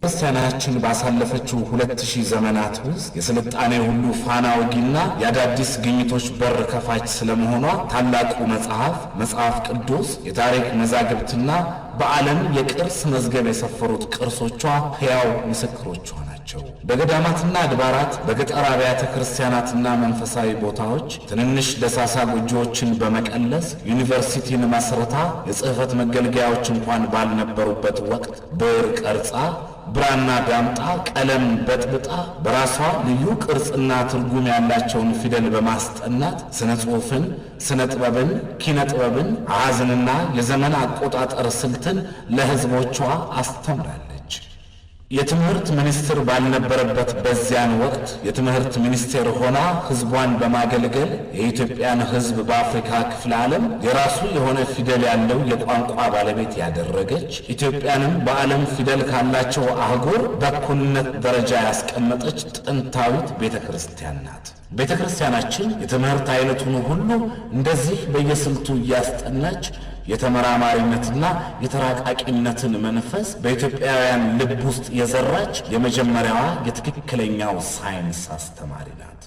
ክርስቲያናችን ባሳለፈችው 2000 ዘመናት ውስጥ የስልጣኔ ሁሉ ፋና ወጊና የአዳዲስ ግኝቶች በር ከፋች ስለመሆኗ ታላቁ መጽሐፍ ቅዱስ የታሪክ መዛግብትና በዓለም የቅርስ መዝገብ የሰፈሩት ቅርሶቿ ሕያው ምስክሮቿ ናቸው። በገዳማትና አድባራት፣ በገጠር አብያተ ክርስቲያናትና መንፈሳዊ ቦታዎች ትንንሽ ደሳሳ ጎጆዎችን በመቀለስ ዩኒቨርሲቲን መስርታ የጽሕፈት መገልገያዎች እንኳን ባልነበሩበት ወቅት ብዕር ቀርጻ ብራና ዳምጣ ቀለም በጥብጣ በራሷ ልዩ ቅርጽና ትርጉም ያላቸውን ፊደል በማስጠናት ስነ ጽሑፍን፣ ስነ ጥበብን፣ ኪነ ጥበብን፣ አሃዝንና የዘመን አቆጣጠር ስልትን ለሕዝቦቿ አስተምራለች። የትምህርት ሚኒስትር ባልነበረበት በዚያን ወቅት የትምህርት ሚኒስቴር ሆና ሕዝቧን በማገልገል የኢትዮጵያን ሕዝብ በአፍሪካ ክፍለ ዓለም የራሱ የሆነ ፊደል ያለው የቋንቋ ባለቤት ያደረገች፣ ኢትዮጵያንም በዓለም ፊደል ካላቸው አህጉር በእኩልነት ደረጃ ያስቀመጠች ጥንታዊት ቤተክርስቲያን ናት። ቤተክርስቲያናችን የትምህርት አይነቱን ሁሉ እንደዚህ በየስልቱ እያስጠናች የተመራማሪነትና የተራቃቂነትን መንፈስ በኢትዮጵያውያን ልብ ውስጥ የዘራች የመጀመሪያዋ የትክክለኛው ሳይንስ አስተማሪ ናት።